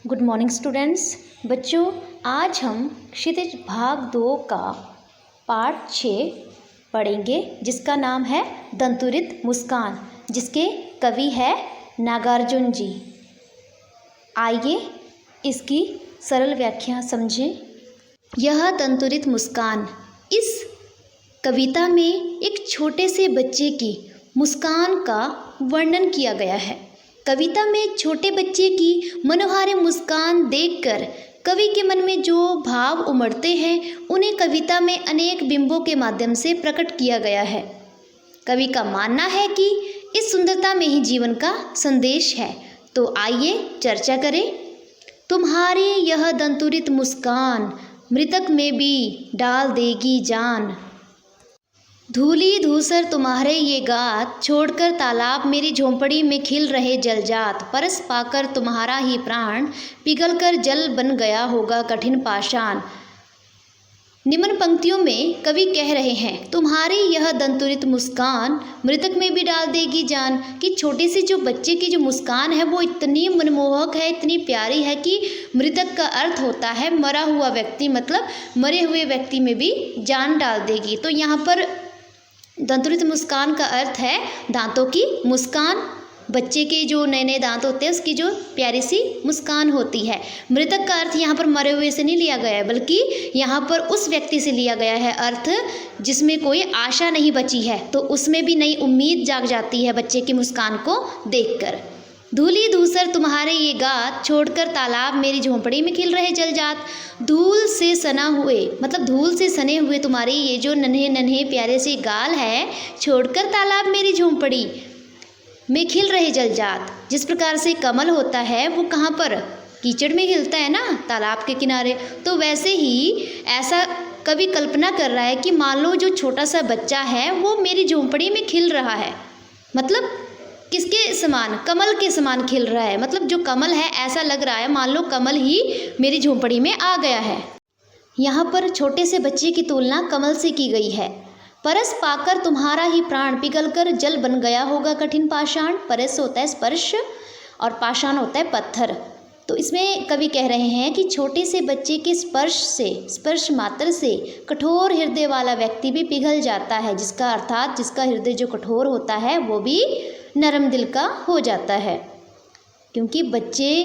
Good morning students. बच्चों, आज हम क्षितिज भाग 2 का पार्ट 6 पढ़ेंगे, जिसका नाम है दंतुरित मुस्कान, जिसके कवि है नागार्जुन जी। आइए इसकी सरल व्याख्या समझें। यह दंतुरित मुस्कान, इस कविता में एक छोटे से बच्चे की मुस्कान का वर्णन किया गया है। कविता में एक छोटे बच्चे की मनोहारी मुस्कान देखकर कवि के मन में जो भाव उमड़ते हैं, उन्हें कविता में अनेक बिंबों के माध्यम से प्रकट किया गया है। कवि का मानना है कि इस सुंदरता में ही जीवन का संदेश है। तो आइए चर्चा करें। तुम्हारी यह दंतुरित मुस्कान मृतक में भी डाल देगी जान। धूली धूसर तुम्हारे ये गात, छोड़कर तालाब मेरी झोंपड़ी में खिल रहे जलजात। परस पाकर तुम्हारा ही प्राण, पिघलकर जल बन गया होगा कठिन पाषाण। निम्न पंक्तियों में कवि कह रहे हैं, तुम्हारी यह दंतुरित मुस्कान मृतक में भी डाल देगी जान। कि छोटे से जो बच्चे की जो मुस्कान है वो इतनी मनमोहक है, इतनी प्यारी है कि मृतक का अर्थ होता है मरा हुआ व्यक्ति, मतलब मरे हुए व्यक्ति में भी जान डाल देगी। तो यहाँ पर दंतुरित मुस्कान का अर्थ है दांतों की मुस्कान। बच्चे के जो नए नए दांत होते हैं उसकी जो प्यारी सी मुस्कान होती है। मृतक का अर्थ यहाँ पर मरे हुए से नहीं लिया गया है, बल्कि यहाँ पर उस व्यक्ति से लिया गया है अर्थ जिसमें कोई आशा नहीं बची है, तो उसमें भी नई उम्मीद जाग जाती है बच्चे की मुस्कान को देखकर। धूली धूसर तुम्हारे ये गात, छोड़कर तालाब मेरी झोंपड़ी में खिल रहे जलजात। धूल से सना हुए, मतलब धूल से सने हुए तुम्हारे ये जो नन्हे नन्हे प्यारे से गाल है, छोड़कर तालाब मेरी झोंपड़ी में खिल रहे जलजात। जिस प्रकार से कमल होता है वो कहाँ पर, कीचड़ में खिलता है ना, तालाब के किनारे। तो वैसे ही ऐसा कवि कल्पना कर रहा है कि मान लो जो छोटा सा बच्चा है वो मेरी झोंपड़ी में खिल रहा है, मतलब किसके समान, कमल के समान खिल रहा है। मतलब जो कमल है ऐसा लग रहा है मान लो कमल ही मेरी झोंपड़ी में आ गया है। यहाँ पर छोटे से बच्चे की तुलना कमल से की गई है। परस पाकर तुम्हारा ही प्राण, पिघलकर जल बन गया होगा कठिन पाषाण। परस होता है स्पर्श और पाषाण होता है पत्थर। तो इसमें कवि कह रहे हैं कि छोटे से बच्चे के स्पर्श से, स्पर्श मात्र से कठोर हृदय वाला व्यक्ति भी पिघल जाता है, जिसका अर्थात जिसका हृदय जो कठोर होता है वो भी नरम दिल का हो जाता है। क्योंकि बच्चे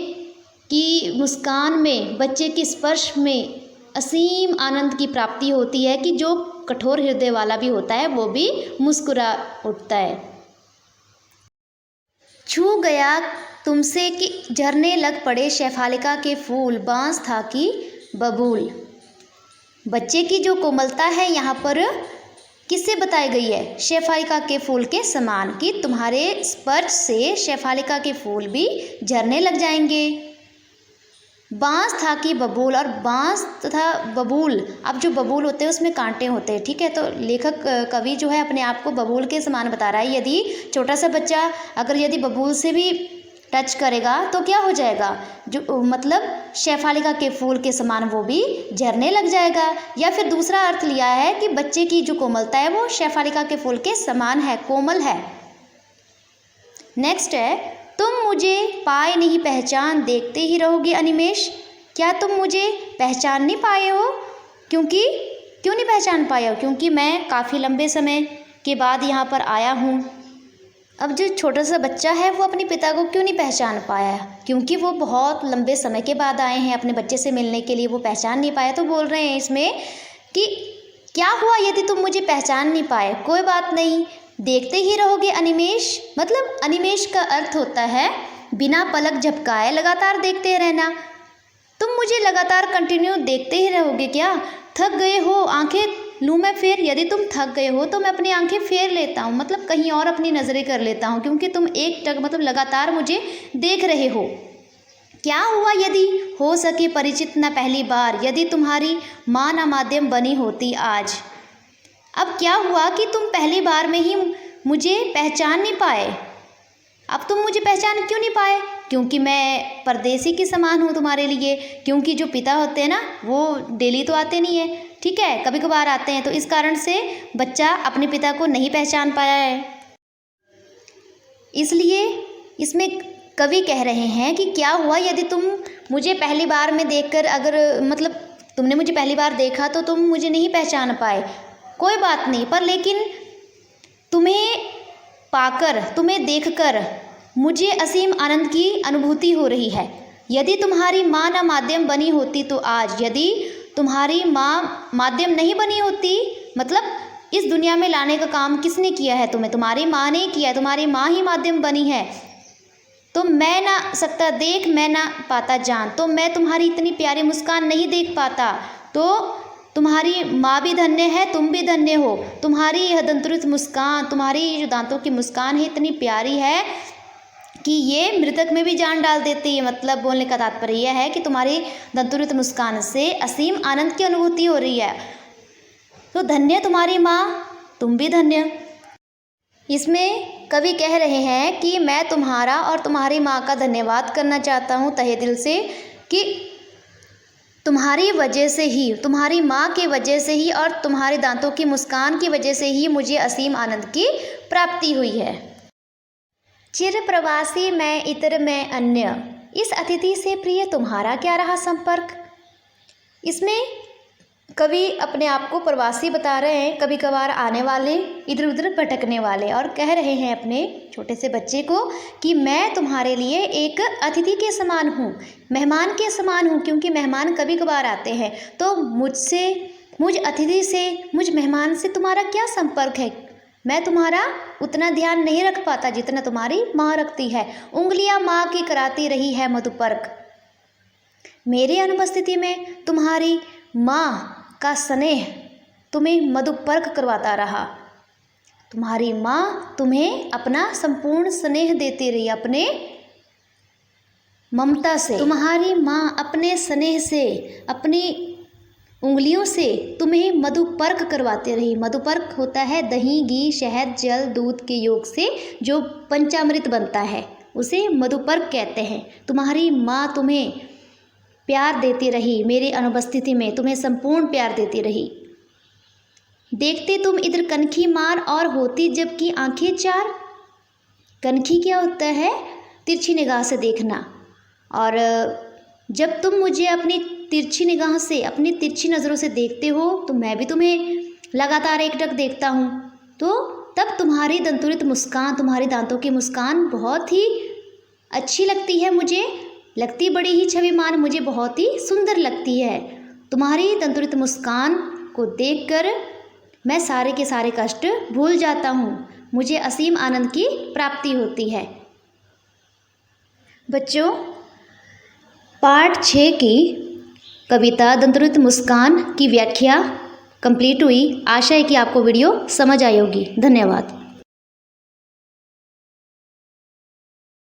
की मुस्कान में, बच्चे के स्पर्श में असीम आनंद की प्राप्ति होती है कि जो कठोर हृदय वाला भी होता है वो भी मुस्कुरा उठता है। छू गया तुमसे कि झरने लग पड़े शेफालिका के फूल, बांस था कि बबूल। बच्चे की जो कोमलता है यहाँ पर किससे बताई गई है, शेफालिका के फूल के समान, कि तुम्हारे स्पर्श से शेफालिका के फूल भी झरने लग जाएंगे। बांस था कि बबूल, और बांस तथा बबूल, अब जो बबूल होते हैं उसमें कांटे होते हैं, ठीक है। तो लेखक कवि जो है अपने आप को बबूल के समान बता रहा है। यदि छोटा सा बच्चा अगर यदि बबूल से भी टच करेगा तो क्या हो जाएगा, जो मतलब शेफालिका के फूल के समान वो भी झरने लग जाएगा। या फिर दूसरा अर्थ लिया है कि बच्चे की जो कोमलता है वो शेफालिका के फूल के समान है, कोमल है। नेक्स्ट है, तुम मुझे पाए नहीं पहचान, देखते ही रहोगे अनिमेष। क्या तुम मुझे पहचान नहीं पाए हो? क्यों नहीं पहचान पाए हो? क्योंकि मैं काफ़ी लंबे समय के बाद यहाँ पर आया हूँ। अब जो छोटा सा बच्चा है वो अपने पिता को क्यों नहीं पहचान पाया? क्योंकि वो बहुत लंबे समय के बाद आए हैं अपने बच्चे से मिलने के लिए, वो पहचान नहीं पाया। तो बोल रहे हैं इसमें कि क्या हुआ यदि तुम मुझे पहचान नहीं पाए, कोई बात नहीं, देखते ही रहोगे अनिमेष। मतलब अनिमेष का अर्थ होता है बिना पलक झपकाए लगातार देखते रहना। तुम मुझे लगातार कंटिन्यू देखते ही रहोगे क्या? थक गए हो, आंखें लूँ मैं फेर? यदि तुम थक गए हो तो मैं अपनी आंखें फेर लेता हूँ, मतलब कहीं और अपनी नज़रें कर लेता हूँ, क्योंकि तुम एक टक मतलब लगातार मुझे देख रहे हो। क्या हुआ यदि हो सके परिचित न पहली बार, यदि तुम्हारी माँ न माध्यम बनी होती आज। अब क्या हुआ कि तुम पहली बार में ही मुझे पहचान नहीं पाए। अब तुम मुझे पहचान क्यों नहीं पाए? क्योंकि मैं परदेसी के समान हूँ तुम्हारे लिए। क्योंकि जो पिता होते हैं ना वो डेली तो आते नहीं है, ठीक है, कभी कभार आते हैं। तो इस कारण से बच्चा अपने पिता को नहीं पहचान पाया है। इसलिए इसमें कवि कह रहे हैं कि क्या हुआ यदि तुम मुझे पहली बार में देखकर, अगर मतलब तुमने मुझे पहली बार देखा तो तुम मुझे नहीं पहचान पाए, कोई बात नहीं, पर लेकिन तुम्हें पाकर, तुम्हें देखकर मुझे असीम आनंद की अनुभूति हो रही है। यदि तुम्हारी माँ ना माध्यम बनी होती तो आज, यदि तुम्हारी माँ माध्यम नहीं बनी होती, मतलब इस दुनिया में लाने का काम किसने किया है तुम्हें? तुम्हारी माँ ने किया है, तुम्हारी माँ ही माध्यम बनी है। तो मैं ना सकता देख, मैं ना पाता जान, तो मैं तुम्हारी इतनी प्यारी मुस्कान नहीं देख पाता। तो तुम्हारी माँ भी धन्य है, तुम भी धन्य हो। तुम्हारी यह दंतुरित मुस्कान, तुम्हारी जो दांतों की मुस्कान है इतनी प्यारी है कि ये मृतक में भी जान डाल देती है। मतलब बोलने का तात्पर्य यह है कि तुम्हारी दंतुरित मुस्कान से असीम आनंद की अनुभूति हो रही है। तो धन्य तुम्हारी माँ, तुम भी धन्य। इसमें कवि कह रहे हैं कि मैं तुम्हारा और तुम्हारी माँ का धन्यवाद करना चाहता हूँ तहे दिल से, कि तुम्हारी वजह से ही, तुम्हारी माँ की वजह से ही और तुम्हारे दांतों की मुस्कान की वजह से ही मुझे असीम आनंद की प्राप्ति हुई है। चिर प्रवासी मैं इतर मैं अन्य, इस अतिथि से प्रिय तुम्हारा क्या रहा संपर्क। इसमें कवि अपने आप को प्रवासी बता रहे हैं, कभी कभार आने वाले, इधर उधर भटकने वाले, और कह रहे हैं अपने छोटे से बच्चे को कि मैं तुम्हारे लिए एक अतिथि के समान हूँ, मेहमान के समान हूँ, क्योंकि मेहमान कभी कभार आते हैं। तो मुझसे, मुझ अतिथि से, मुझ मेहमान से तुम्हारा क्या संपर्क है? मैं तुम्हारा उतना ध्यान नहीं रख पाता जितना तुम्हारी माँ रखती है। उंगलियाँ माँ की कराती रही है मधुपर्क, मेरी अनुपस्थिति में तुम्हारी माँ का स्नेह तुम्हें मधुपर्क करवाता रहा। तुम्हारी माँ तुम्हें अपना संपूर्ण स्नेह देती रही, अपने ममता से। तुम्हारी माँ अपने स्नेह से, अपनी उंगलियों से तुम्हें मधुपर्क करवाती रही। मधुपर्क होता है दही, घी, शहद, जल, दूध के योग से जो पंचामृत बनता है, उसे मधुपर्क कहते हैं। तुम्हारी माँ तुम्हें प्यार देती रही, मेरी अनुपस्थिति में तुम्हें संपूर्ण प्यार देती रही। देखते तुम इधर कनखी मार और होती जबकि आंखें चार। कनखी क्या होता है? तिरछी निगाह से देखना। और जब तुम मुझे अपनी तिरछी निगाह से, अपनी तिरछी नज़रों से देखते हो तो मैं भी तुम्हें लगातार एकटक देखता हूँ। तो तब तुम्हारी दंतुरित मुस्कान, तुम्हारी दांतों की मुस्कान बहुत ही अच्छी लगती है मुझे, लगती बड़ी ही छविमान, मुझे बहुत ही सुंदर लगती है। तुम्हारी दंतुरित मुस्कान को देखकर मैं सारे के सारे कष्ट भूल जाता हूँ, मुझे असीम आनंद की प्राप्ति होती है। बच्चों, पाठ 6 की कविता दंतुरित मुस्कान की व्याख्या कंप्लीट हुई। आशा है कि आपको वीडियो समझ आई होगी। धन्यवाद।